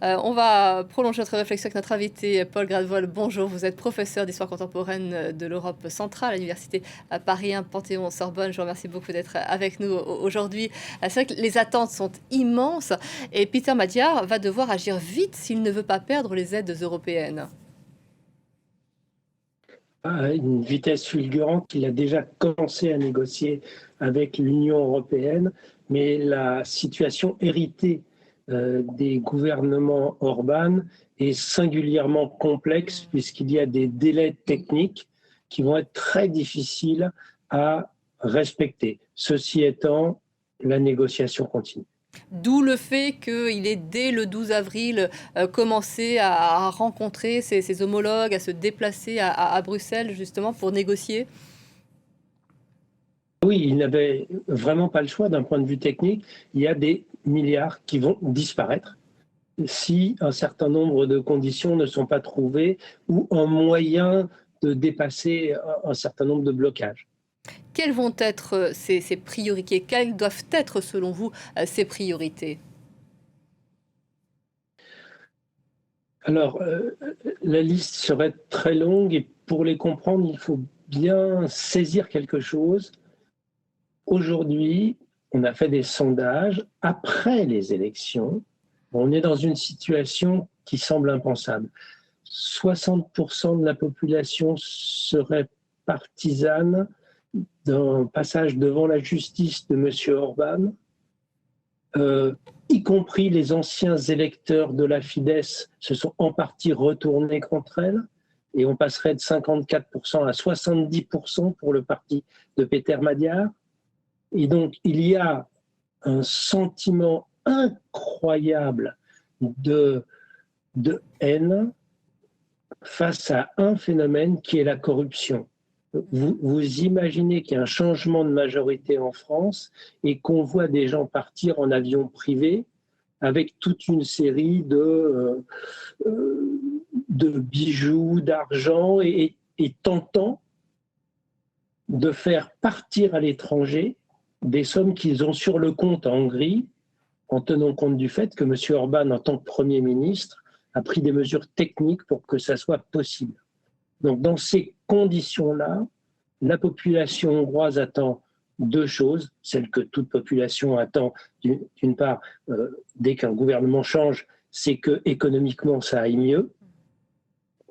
On va prolonger notre réflexion avec notre invité Paul Gradvoil. Bonjour, vous êtes professeur d'histoire contemporaine de l'Europe centrale à l'université Paris 1 Panthéon-Sorbonne. Je vous remercie beaucoup d'être avec nous aujourd'hui. C'est vrai que les attentes sont immenses et Peter Madiar va devoir agir vite s'il ne veut pas perdre les aides européennes. À une vitesse fulgurante qu'il a déjà commencé à négocier avec l'Union européenne, mais la situation héritée des gouvernements Orban est singulièrement complexe puisqu'il y a des délais techniques qui vont être très difficiles à respecter. Ceci étant, la négociation continue. D'où le fait qu'il ait, dès le 12 avril, commencé à rencontrer ses homologues, à se déplacer à Bruxelles, justement, pour négocier. Oui, il n'avait vraiment pas le choix d'un point de vue technique. Il y a des milliards qui vont disparaître si un certain nombre de conditions ne sont pas trouvées ou un moyen de dépasser un certain nombre de blocages. Quelles vont être ces priorités? Quelles doivent être, selon vous, ces priorités? Alors, la liste serait très longue et pour les comprendre, il faut bien saisir quelque chose. Aujourd'hui, on a fait des sondages après les élections. On est dans une situation qui semble impensable. 60% de la population serait partisane d'un passage devant la justice de M. Orban, y compris les anciens électeurs de la Fidesz se sont en partie retournés contre elle, et on passerait de 54% à 70% pour le parti de Peter Madiar. Et donc, il y a un sentiment incroyable de haine face à un phénomène qui est la corruption. Vous imaginez qu'il y a un changement de majorité en France et qu'on voit des gens partir en avion privé avec toute une série de bijoux, d'argent et tentant de faire partir à l'étranger des sommes qu'ils ont sur le compte en Hongrie, en tenant compte du fait que M. Orban, en tant que Premier ministre, a pris des mesures techniques pour que ça soit possible. Donc, dans ces conditions-là, la population hongroise attend deux choses, celles que toute population attend. D'une part, dès qu'un gouvernement change, c'est que économiquement ça aille mieux,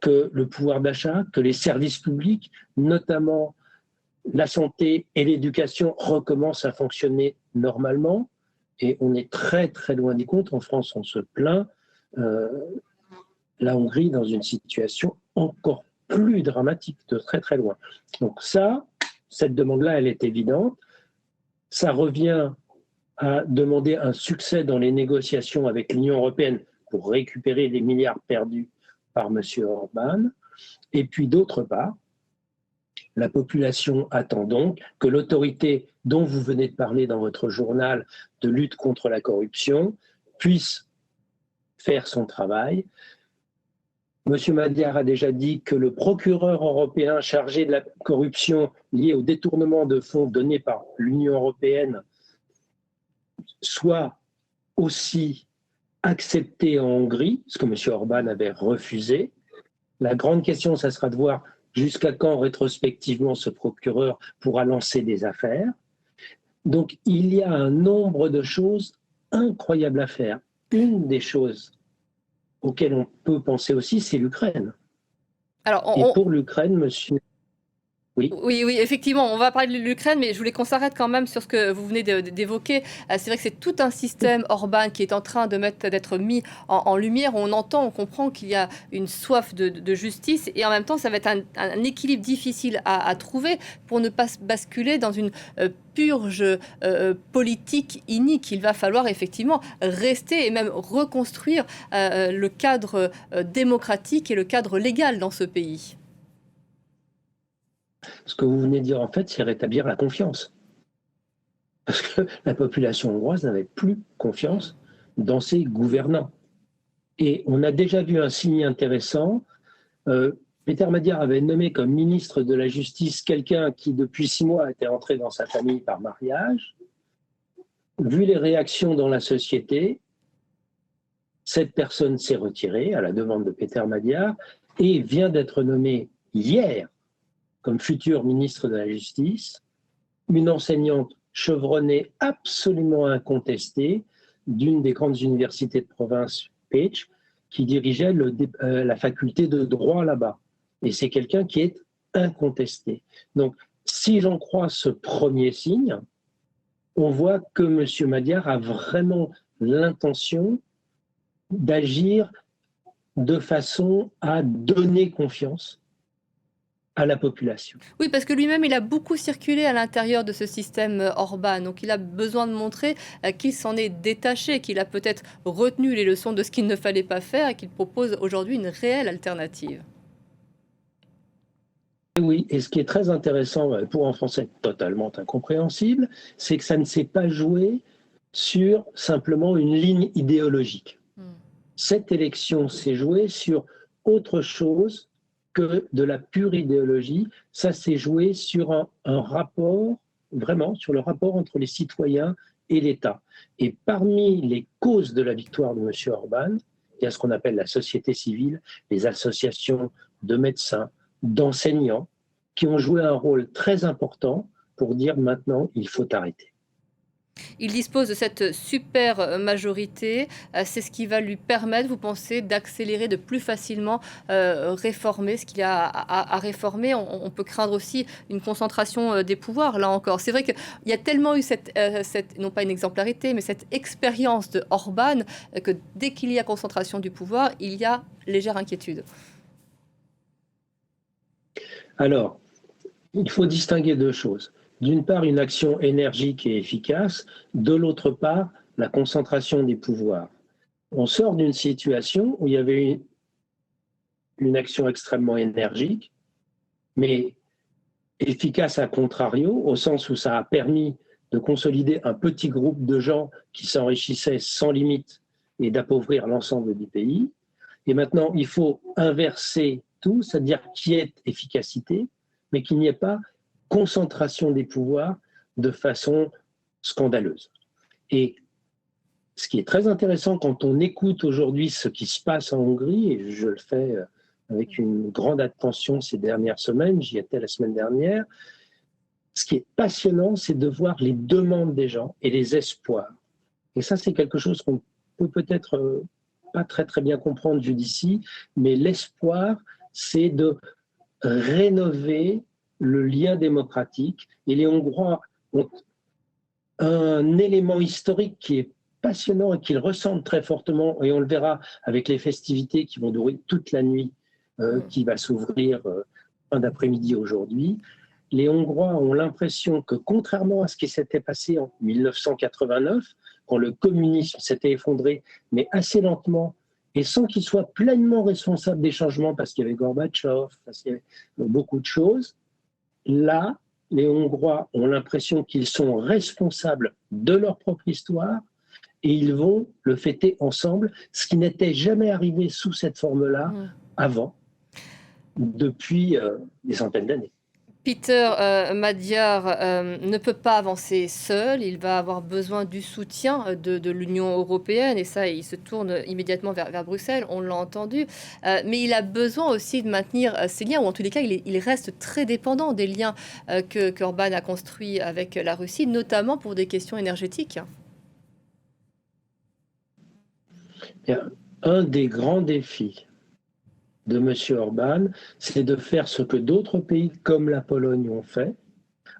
que le pouvoir d'achat, que les services publics, notamment la santé et l'éducation, recommencent à fonctionner normalement. Et on est très très loin du compte. En France, on se plaint. La Hongrie dans une situation encore plus dramatique, de très très loin. Donc ça, cette demande-là, elle est évidente. Ça revient à demander un succès dans les négociations avec l'Union européenne pour récupérer les milliards perdus par M. Orban. Et puis d'autre part, la population attend donc que l'autorité dont vous venez de parler dans votre journal de lutte contre la corruption puisse faire son travail. M. Madiar a déjà dit que le procureur européen chargé de la corruption liée au détournement de fonds donnés par l'Union européenne soit aussi accepté en Hongrie, ce que M. Orban avait refusé. La grande question, ça sera de voir jusqu'à quand rétrospectivement ce procureur pourra lancer des affaires. Donc il y a un nombre de choses incroyables à faire. Une des choses auxquelles on peut penser aussi, c'est l'Ukraine. Et pour l'Ukraine, monsieur... Oui. Oui, effectivement, on va parler de l'Ukraine, mais je voulais qu'on s'arrête quand même sur ce que vous venez d'évoquer. C'est vrai que c'est tout un système Orban qui est en train d'être mis en lumière. On entend, on comprend qu'il y a une soif de justice et en même temps, ça va être un équilibre difficile à trouver pour ne pas basculer dans une purge politique inique. Il va falloir effectivement rester et même reconstruire le cadre démocratique et le cadre légal dans ce pays. Ce que vous venez de dire, en fait, c'est rétablir la confiance. Parce que la population hongroise n'avait plus confiance dans ses gouvernants. Et on a déjà vu un signe intéressant. Peter Madiar avait nommé comme ministre de la Justice quelqu'un qui, depuis 6 mois, était entré dans sa famille par mariage. Vu les réactions dans la société, Cette personne s'est retirée à la demande de Peter Madiar et vient d'être nommée hier comme futur ministre de la Justice, une enseignante chevronnée absolument incontestée d'une des grandes universités de province, Pécs, qui dirigeait la faculté de droit là-bas. Et c'est quelqu'un qui est incontesté. Donc, si j'en crois ce premier signe, on voit que M. Madiar a vraiment l'intention d'agir de façon à donner confiance à la population. Oui, parce que lui-même, il a beaucoup circulé à l'intérieur de ce système Orban. Donc, il a besoin de montrer qu'il s'en est détaché, qu'il a peut-être retenu les leçons de ce qu'il ne fallait pas faire et qu'il propose aujourd'hui une réelle alternative. Oui, et ce qui est très intéressant, pour un Français totalement incompréhensible, c'est que ça ne s'est pas joué sur simplement une ligne idéologique. Cette élection s'est jouée sur autre chose que de la pure idéologie. Ça s'est joué sur un rapport, vraiment, sur le rapport entre les citoyens et l'État. Et parmi les causes de la victoire de M. Orban, il y a ce qu'on appelle la société civile, les associations de médecins, d'enseignants, qui ont joué un rôle très important pour dire maintenant, il faut arrêter. Il dispose de cette super majorité. C'est ce qui va lui permettre, vous pensez, d'accélérer, de plus facilement réformer ce qu'il y a à réformer. On peut craindre aussi une concentration des pouvoirs, là encore. C'est vrai qu'il y a tellement eu cette, non pas une exemplarité, mais cette expérience de Orban, que dès qu'il y a concentration du pouvoir, il y a légère inquiétude. Alors, il faut distinguer deux choses. D'une part, une action énergique et efficace, de l'autre part, la concentration des pouvoirs. On sort d'une situation où il y avait une action extrêmement énergique, mais efficace à contrario, au sens où ça a permis de consolider un petit groupe de gens qui s'enrichissaient sans limite et d'appauvrir l'ensemble du pays. Et maintenant, il faut inverser tout, c'est-à-dire qu'il y ait efficacité, mais qu'il n'y ait pas concentration des pouvoirs de façon scandaleuse. Et ce qui est très intéressant quand on écoute aujourd'hui ce qui se passe en Hongrie, et je le fais avec une grande attention ces dernières semaines, j'y étais la semaine dernière, ce qui est passionnant, c'est de voir les demandes des gens et les espoirs. Et ça, c'est quelque chose qu'on peut peut-être pas très très bien comprendre vu d'ici, mais l'espoir, c'est de rénover le lien démocratique. Et les Hongrois ont un élément historique qui est passionnant et qu'ils ressentent très fortement, et on le verra avec les festivités qui vont durer toute la nuit, qui va s'ouvrir fin d'après-midi aujourd'hui. Les Hongrois ont l'impression que, contrairement à ce qui s'était passé en 1989, quand le communisme s'était effondré, mais assez lentement, et sans qu'ils soient pleinement responsables des changements, parce qu'il y avait Gorbatchev, parce qu'il y avait beaucoup de choses, là, les Hongrois ont l'impression qu'ils sont responsables de leur propre histoire et ils vont le fêter ensemble, ce qui n'était jamais arrivé sous cette forme-là avant, depuis des centaines d'années. Peter Madiar ne peut pas avancer seul, il va avoir besoin du soutien de l'Union européenne, et ça, il se tourne immédiatement vers Bruxelles, on l'a entendu, mais il a besoin aussi de maintenir ces liens, ou en tous les cas, il reste très dépendant des liens qu'Orban a construits avec la Russie, notamment pour des questions énergétiques. Un des grands défis de M. Orban, c'est de faire ce que d'autres pays comme la Pologne ont fait,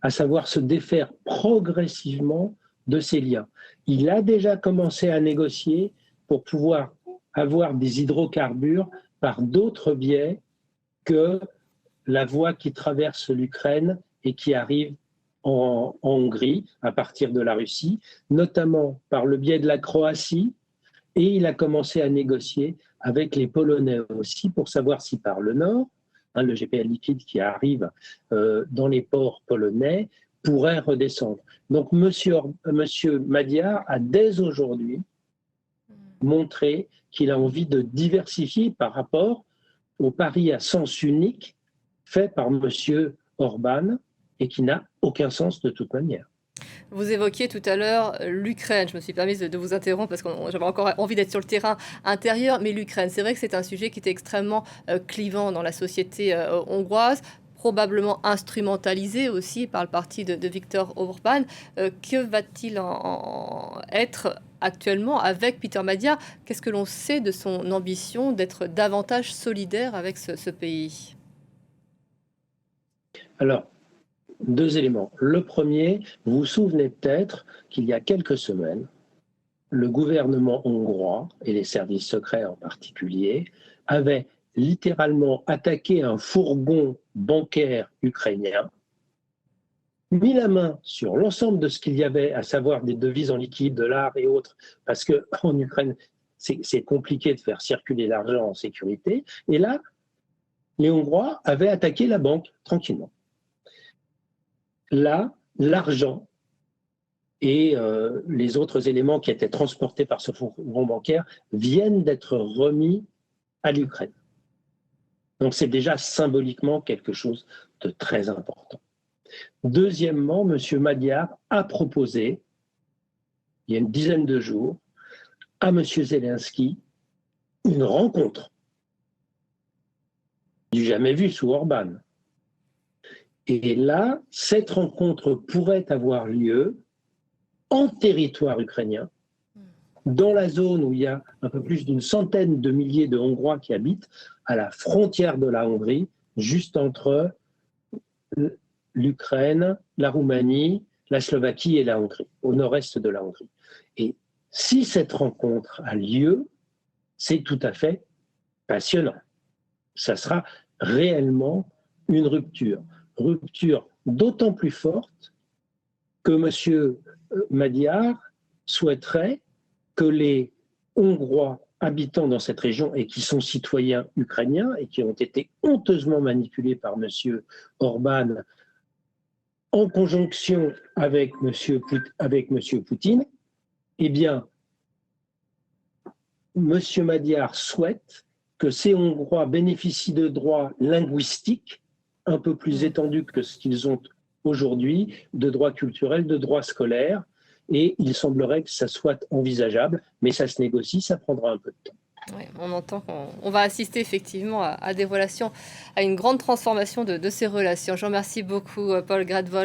à savoir se défaire progressivement de ces liens. Il a déjà commencé à négocier pour pouvoir avoir des hydrocarbures par d'autres biais que la voie qui traverse l'Ukraine et qui arrive en Hongrie à partir de la Russie, notamment par le biais de la Croatie, et il a commencé à négocier avec les Polonais aussi pour savoir si par le nord, le GPL liquide qui arrive dans les ports polonais, pourrait redescendre. Donc monsieur Madiar a dès aujourd'hui montré qu'il a envie de diversifier par rapport au pari à sens unique fait par monsieur Orban et qui n'a aucun sens de toute manière. Vous évoquiez tout à l'heure l'Ukraine. Je me suis permise de vous interrompre parce que j'avais encore envie d'être sur le terrain intérieur. Mais l'Ukraine, c'est vrai que c'est un sujet qui est extrêmement clivant dans la société hongroise, probablement instrumentalisé aussi par le parti de Viktor Orban. Que va-t-il être actuellement avec Peter Madia? Qu'est-ce que l'on sait de son ambition d'être davantage solidaire avec ce pays? Alors, deux éléments. Le premier, vous vous souvenez peut-être qu'il y a quelques semaines, le gouvernement hongrois, et les services secrets en particulier, avaient littéralement attaqué un fourgon bancaire ukrainien, mis la main sur l'ensemble de ce qu'il y avait, à savoir des devises en liquide, de l'art et autres, parce qu'en Ukraine, c'est compliqué de faire circuler l'argent en sécurité. Et là, les Hongrois avaient attaqué la banque tranquillement. Là, l'argent et les autres éléments qui étaient transportés par ce fourgon bancaire viennent d'être remis à l'Ukraine. Donc c'est déjà symboliquement quelque chose de très important. Deuxièmement, M. Magyar a proposé, il y a une dizaine de jours, à M. Zelensky une rencontre du jamais vu sous Orban. Et là, cette rencontre pourrait avoir lieu en territoire ukrainien, dans la zone où il y a un peu plus d'une centaine de milliers de Hongrois qui habitent, à la frontière de la Hongrie, juste entre l'Ukraine, la Roumanie, la Slovaquie et la Hongrie, au nord-est de la Hongrie. Et si cette rencontre a lieu, c'est tout à fait passionnant. Ça sera réellement une rupture d'autant plus forte que M. Magyar souhaiterait que les Hongrois habitant dans cette région et qui sont citoyens ukrainiens et qui ont été honteusement manipulés par M. Orban en conjonction avec M. Poutine, eh bien, M. Magyar souhaite que ces Hongrois bénéficient de droits linguistiques un peu plus étendus que ce qu'ils ont aujourd'hui, de droits culturels, de droits scolaires, et il semblerait que ça soit envisageable, mais ça se négocie, ça prendra un peu de temps. Ouais, on entend qu'on va assister effectivement à des relations, à une grande transformation de ces relations. Je vous remercie beaucoup, Paul Gradwohl.